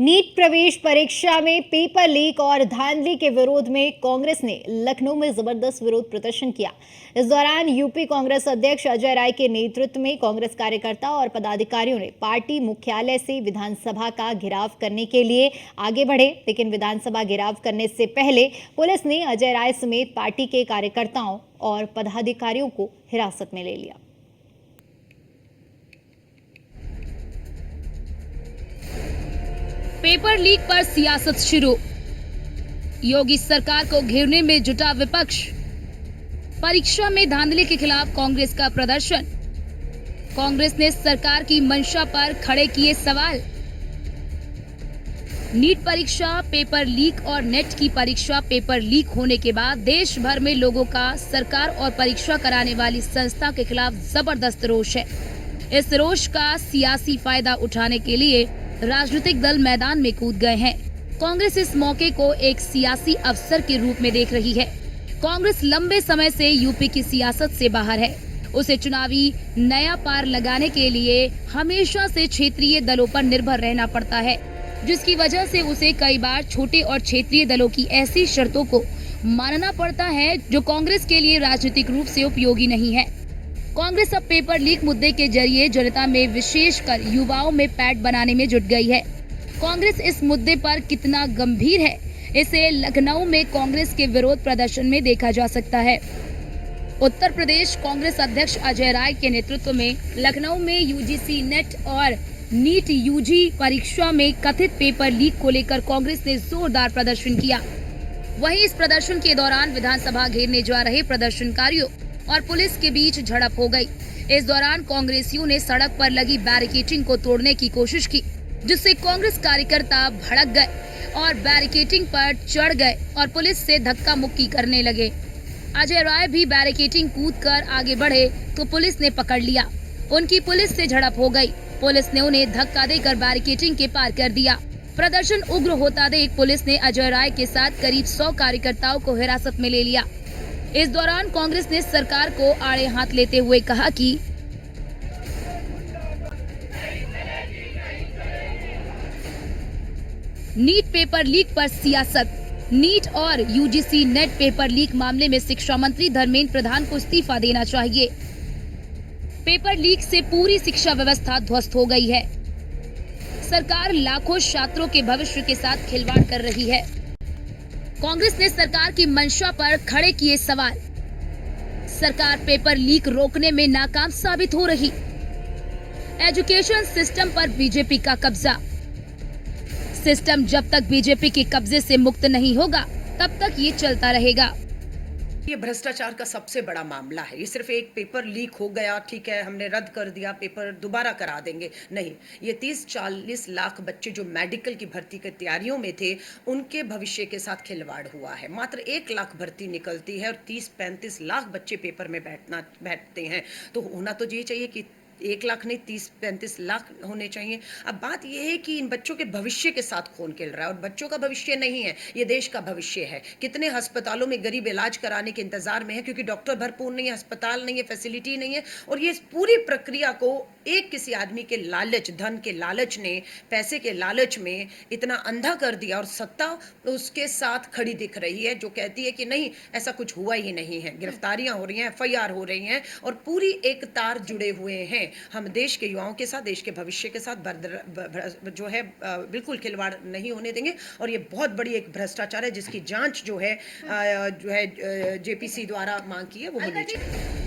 NEET प्रवेश परीक्षा में पेपर लीक और धांधली के विरोध में कांग्रेस ने लखनऊ में जबरदस्त विरोध प्रदर्शन किया। इस दौरान यूपी कांग्रेस अध्यक्ष अजय राय के नेतृत्व में कांग्रेस कार्यकर्ता और पदाधिकारियों ने पार्टी मुख्यालय से विधानसभा का घेराव करने के लिए आगे बढ़े, लेकिन विधानसभा घेराव करने से पहले पुलिस ने अजय राय समेत पार्टी के कार्यकर्ताओं और पदाधिकारियों को हिरासत में ले लिया। पेपर लीक पर सियासत शुरू। योगी सरकार को घेरने में जुटा विपक्ष। परीक्षा में धांधली के खिलाफ कांग्रेस का प्रदर्शन। कांग्रेस ने सरकार की मंशा पर खड़े किए सवाल। नीट परीक्षा पेपर लीक और नेट की परीक्षा पेपर लीक होने के बाद देश भर में लोगों का सरकार और परीक्षा कराने वाली संस्था के खिलाफ जबरदस्त रोष है। इस रोष का सियासी फायदा उठाने के लिए राजनीतिक दल मैदान में कूद गए हैं। कांग्रेस इस मौके को एक सियासी अवसर के रूप में देख रही है। कांग्रेस लंबे समय से यूपी की सियासत से बाहर है। उसे चुनावी नया पार लगाने के लिए हमेशा से क्षेत्रीय दलों पर निर्भर रहना पड़ता है, जिसकी वजह से उसे कई बार छोटे और क्षेत्रीय दलों की ऐसी शर्तों को मानना पड़ता है जो कांग्रेस के लिए राजनीतिक रूप से उपयोगी नहीं है। कांग्रेस अब पेपर लीक मुद्दे के जरिए जनता में, विशेषकर युवाओं में पैठ बनाने में जुट गई है। कांग्रेस इस मुद्दे पर कितना गंभीर है, इसे लखनऊ में कांग्रेस के विरोध प्रदर्शन में देखा जा सकता है। उत्तर प्रदेश कांग्रेस अध्यक्ष अजय राय के नेतृत्व में लखनऊ में यूजीसी नेट और नीट यूजी परीक्षा में कथित पेपर लीक को लेकर कांग्रेस ने जोरदार प्रदर्शन किया। वहीं इस प्रदर्शन के दौरान विधानसभा घेरने जा रहे प्रदर्शनकारियों और पुलिस के बीच झड़प हो गई। इस दौरान कांग्रेसियों ने सड़क पर लगी बैरिकेडिंग को तोड़ने की कोशिश की, जिससे कांग्रेस कार्यकर्ता भड़क गए और बैरिकेडिंग पर चढ़ गए और पुलिस से धक्का मुक्की करने लगे। अजय राय भी बैरिकेडिंग कूदकर आगे बढ़े तो पुलिस ने पकड़ लिया। उनकी पुलिस से झड़प हो गई। पुलिस ने उन्हें धक्का देकर बैरिकेडिंग के पार कर दिया। प्रदर्शन उग्र होता देख पुलिस ने अजय राय के साथ करीब 100 कार्यकर्ताओं को हिरासत में ले लिया। इस दौरान कांग्रेस ने सरकार को आड़े हाथ लेते हुए कहा कि नीट पेपर लीक पर सियासत। नीट और यूजीसी नेट पेपर लीक मामले में शिक्षा मंत्री धर्मेंद्र प्रधान को इस्तीफा देना चाहिए। पेपर लीक से पूरी शिक्षा व्यवस्था ध्वस्त हो गई है। सरकार लाखों छात्रों के भविष्य के साथ खिलवाड़ कर रही है। कांग्रेस ने सरकार की मंशा पर खड़े किए सवाल। सरकार पेपर लीक रोकने में नाकाम साबित हो रही। एजुकेशन सिस्टम पर बीजेपी का कब्जा। सिस्टम जब तक बीजेपी के कब्जे से मुक्त नहीं होगा तब तक ये चलता रहेगा। ये भ्रष्टाचार का सबसे बड़ा मामला है। ये सिर्फ एक पेपर लीक हो गया, ठीक है, हमने रद्द कर दिया, पेपर दोबारा करा देंगे, नहीं। ये 30-40 लाख बच्चे जो मेडिकल की भर्ती की तैयारियों में थे, उनके भविष्य के साथ खिलवाड़ हुआ है। मात्र 1 लाख भर्ती निकलती है और 30-35 लाख बच्चे पेपर में बैठते हैं। तो होना तो ये चाहिए कि 1 लाख नहीं, 30-35 लाख होने चाहिए। अब बात यह है कि इन बच्चों के भविष्य के साथ खून खेल रहा है, और बच्चों का भविष्य नहीं है, ये देश का भविष्य है। कितने अस्पतालों में गरीब इलाज कराने के इंतजार में है, क्योंकि डॉक्टर भरपूर नहीं है, अस्पताल नहीं है, फैसिलिटी नहीं है। और ये पूरी प्रक्रिया को एक किसी आदमी के लालच, धन के लालच ने, पैसे के लालच में इतना अंधा कर दिया, और सत्ता उसके साथ खड़ी दिख रही है, जो कहती है कि नहीं, ऐसा कुछ हुआ ही नहीं है। गिरफ्तारियां हो रही हैं, FIR हो रही हैं, और पूरी एक तार जुड़े हुए हैं। हम देश के युवाओं के साथ, देश के भविष्य के साथ जो है बिल्कुल खिलवाड़ नहीं होने देंगे। और ये बहुत बड़ी एक भ्रष्टाचार है, जिसकी जांच जो है JPC द्वारा मांग की है, वो होनी चाहिए।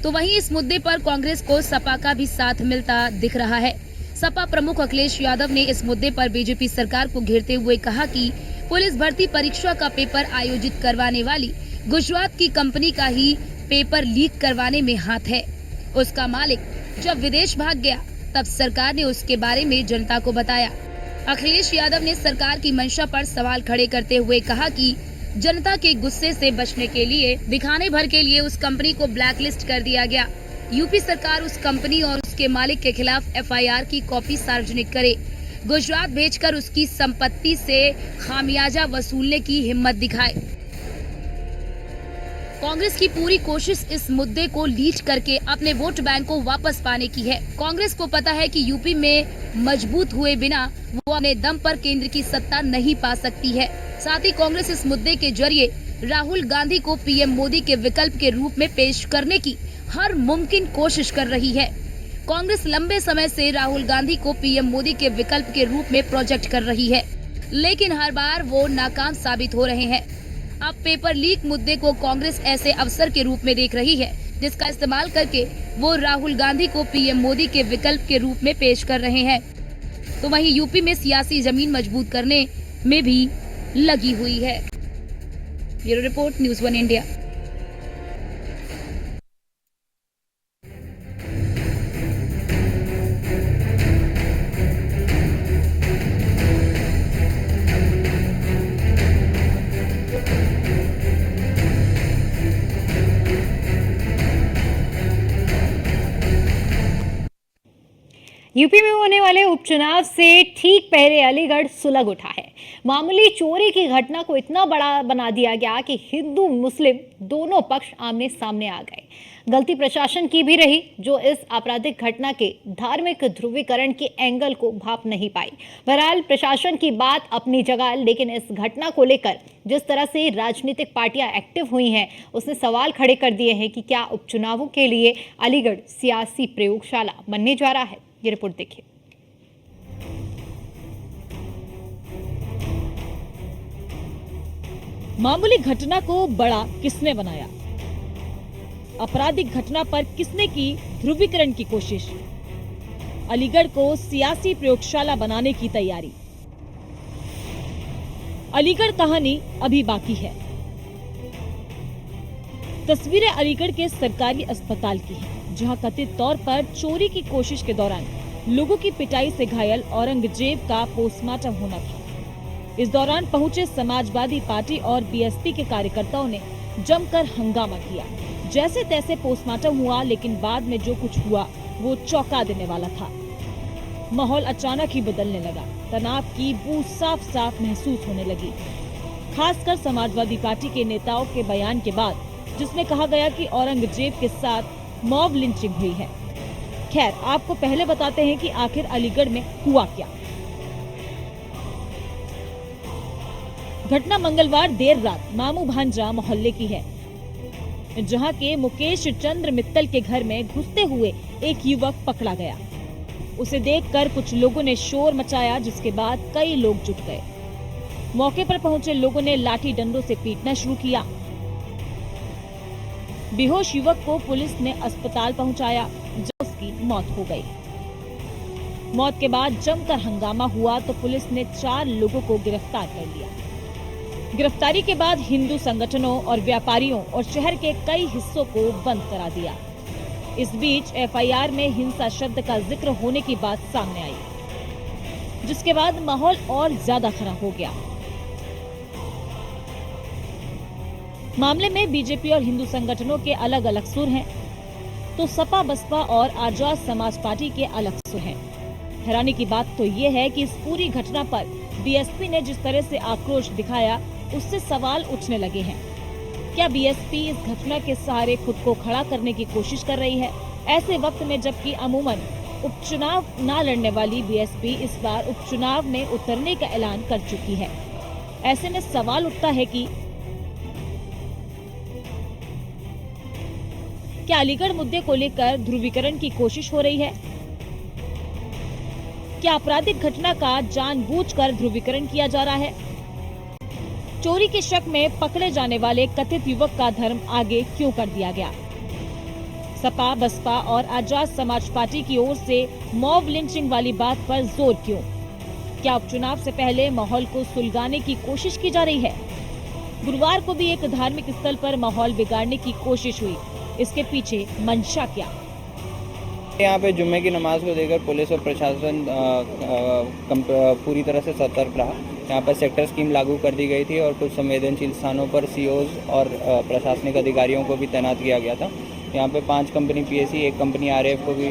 तो वहीं इस मुद्दे पर कांग्रेस को सपा का भी साथ मिलता दिख रहा है। सपा प्रमुख अखिलेश यादव ने इस मुद्दे पर बीजेपी सरकार को घेरते हुए कहा कि पुलिस भर्ती परीक्षा का पेपर आयोजित करवाने वाली गुजरात की कंपनी का ही पेपर लीक करवाने में हाथ है। उसका मालिक जब विदेश भाग गया तब सरकार ने उसके बारे में जनता को बताया। अखिलेश यादव ने सरकार की मंशा पर सवाल खड़े करते हुए कहा कि जनता के गुस्से से बचने के लिए दिखाने भर के लिए उस कंपनी को ब्लैकलिस्ट कर दिया गया। यूपी सरकार उस कंपनी और उसके मालिक के खिलाफ FIR की कॉपी सार्वजनिक करे, गुजरात भेजकर उसकी संपत्ति से खामियाजा वसूलने की हिम्मत दिखाए। कांग्रेस की पूरी कोशिश इस मुद्दे को लीड करके अपने वोट बैंक को वापस पाने की है। कांग्रेस को पता है कि यूपी में मजबूत हुए बिना वो अपने दम पर केंद्र की सत्ता नहीं पा सकती है। साथ ही कांग्रेस इस मुद्दे के जरिए राहुल गांधी को पीएम मोदी के विकल्प के रूप में पेश करने की हर मुमकिन कोशिश कर रही है। कांग्रेस लंबे समय से राहुल गांधी को पीएम मोदी के विकल्प के रूप में प्रोजेक्ट कर रही है, लेकिन हर बार वो नाकाम साबित हो रहे हैं। अब पेपर लीक मुद्दे को कांग्रेस ऐसे अवसर के रूप में देख रही है, जिसका इस्तेमाल करके वो राहुल गांधी को पीएम मोदी के विकल्प के रूप में पेश कर रहे हैं। तो वहीं यूपी में सियासी जमीन मजबूत करने में भी लगी हुई है। Bureau report, news 1 India. UP में होने वाले उपचुनाव से ठीक पहले अलीगढ़ सुलग उठा है। मामूली चोरी की घटना को इतना बड़ा बना दिया गया कि हिंदू मुस्लिम दोनों पक्ष आमने सामने आ गए। गलती प्रशासन की भी रही, जो इस आपराधिक घटना के धार्मिक ध्रुवीकरण के एंगल को भाप नहीं पाई। बहरहाल प्रशासन की बात अपनी जगह, लेकिन इस घटना को लेकर जिस तरह से राजनीतिक पार्टियां एक्टिव हुई हैं, उसने सवाल खड़े कर दिए हैं कि क्या उपचुनावों के लिए अलीगढ़ सियासी प्रयोगशाला बनने जा रहा है। ये रिपोर्ट देखिए। मामूली घटना को बड़ा किसने बनाया? आपराधिक घटना पर किसने की ध्रुवीकरण की कोशिश? अलीगढ़ को सियासी प्रयोगशाला बनाने की तैयारी। अलीगढ़ कहानी अभी बाकी है। तस्वीरें अलीगढ़ के सरकारी अस्पताल की हैं, जहां कथित तौर पर चोरी की कोशिश के दौरान लोगों की पिटाई से घायल औरंगजेब का पोस्टमार्टम होना था। इस दौरान पहुंचे समाजवादी पार्टी और बीएसपी के कार्यकर्ताओं ने जमकर हंगामा किया। जैसे तैसे पोस्टमार्टम हुआ, लेकिन बाद में जो कुछ हुआ वो चौंका देने वाला था। माहौल अचानक ही बदलने लगा। तनाव की बू साफ साफ महसूस होने लगी, खासकर समाजवादी पार्टी के नेताओं के बयान के बाद, जिसमें कहा गया कि औरंगजेब के साथ मॉब लिंचिंग हुई है। खैर, आपको पहले बताते हैं कि आखिर अलीगढ़ में हुआ क्या। घटना मंगलवार देर रात मामू भांजा मोहल्ले की है, जहां के मुकेश चंद्र मित्तल के घर में घुसते हुए एक युवक पकड़ा गया। उसे देखकर कुछ लोगों ने शोर मचाया, जिसके बाद कई लोग जुट गए। मौके पर पहुंचे लोगों ने लाठी डंडों से पीटना शुरू किया। बेहोश युवक को पुलिस ने अस्पताल पहुंचाया, जब उसकी मौत हो गई। मौत के बाद जमकर हंगामा हुआ तो पुलिस ने 4 लोगों को गिरफ्तार कर लिया। गिरफ्तारी के बाद हिंदू संगठनों और व्यापारियों और शहर के कई हिस्सों को बंद करा दिया। इस बीच एफआईआर में हिंसा शब्द का जिक्र होने की बात सामने आई, जिसके बाद माहौल और ज्यादा खराब हो गया। मामले में बीजेपी और हिंदू संगठनों के अलग अलग सुर हैं, तो सपा बसपा और आजाद समाज पार्टी के अलग सुर हैं। हैरानी की बात तो ये है कि इस पूरी घटना पर बीएसपी ने जिस तरह से आक्रोश दिखाया, उससे सवाल उठने लगे हैं। क्या बीएसपी इस घटना के सहारे खुद को खड़ा करने की कोशिश कर रही है? ऐसे वक्त में जबकि अमूमन उपचुनाव न लड़ने वाली बीएसपी इस बार उपचुनाव में उतरने का ऐलान कर चुकी है। ऐसे में सवाल उठता है कि क्या अलीगढ़ मुद्दे को लेकर ध्रुवीकरण की कोशिश हो रही है? क्या आपराधिक घटना का जानबूझकर ध्रुवीकरण किया जा रहा है? चोरी के शक में पकड़े जाने वाले कथित युवक का धर्म आगे क्यों कर दिया गया? सपा बसपा और आजाद समाज पार्टी की ओर से मॉब लिंचिंग वाली बात पर जोर क्यों? क्या उपचुनाव से पहले माहौल को सुलगाने की कोशिश की जा रही है? गुरुवार को भी एक धार्मिक स्थल पर माहौल बिगाड़ने की कोशिश हुई। इसके पीछे मंशा क्या? यहाँ पे जुम्मे की नमाज को देकर पुलिस और प्रशासन पूरी तरह से सतर्क रहा। यहाँ पर सेक्टर स्कीम लागू कर दी गई थी और कुछ संवेदनशील स्थानों पर सीओज और प्रशासनिक अधिकारियों को भी तैनात किया गया था। यहाँ पे 5 कंपनी पीएसी, 1 कंपनी आरएफ को भी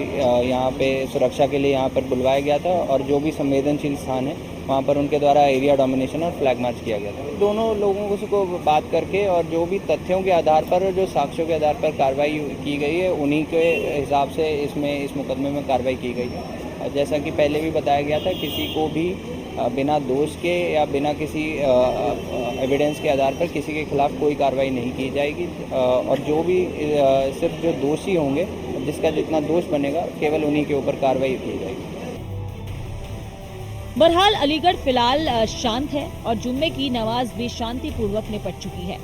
यहाँ पे सुरक्षा के लिए यहाँ पर बुलवाया गया था और जो भी संवेदनशील स्थान है वहाँ पर उनके द्वारा एरिया डोमिनेशन और फ्लैग मार्च किया गया था। दोनों लोगों को बात करके और जो भी तथ्यों के आधार पर और जो साक्ष्यों के आधार पर कार्रवाई की गई है उन्हीं के हिसाब से इस मुकदमे में कार्रवाई की गई है। जैसा कि पहले भी बताया गया था, किसी को भी बिना दोष के या बिना किसी एविडेंस के आधार पर किसी के खिलाफ कोई कार्रवाई नहीं की जाएगी और जो भी सिर्फ जो दोषी होंगे, जिसका जितना दोष बनेगा, केवल उन्हीं के ऊपर कार्रवाई की जाएगी। बहरहाल अलीगढ़ फिलहाल शांत है और जुम्मे की नमाज भी शांतिपूर्वक निपट चुकी है।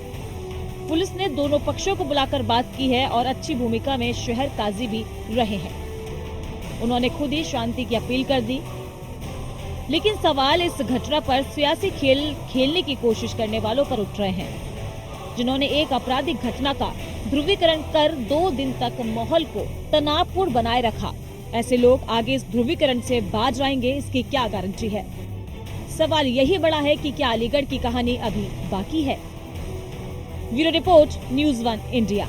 पुलिस ने दोनों पक्षों को बुलाकर बात की है और अच्छी भूमिका में शहर काजी भी रहे हैं। उन्होंने खुद ही शांति की अपील कर दी, लेकिन सवाल इस घटना पर सियासी खेल खेलने की कोशिश करने वालों पर उठ रहे हैं, जिन्होंने एक आपराधिक घटना का ध्रुवीकरण कर 2 दिन तक माहौल को तनावपूर्ण बनाए रखा। ऐसे लोग आगे इस ध्रुवीकरण से बाज आएंगे, इसकी क्या गारंटी है? सवाल यही बड़ा है कि क्या अलीगढ़ की कहानी अभी बाकी है? Bureau report, news 1 India.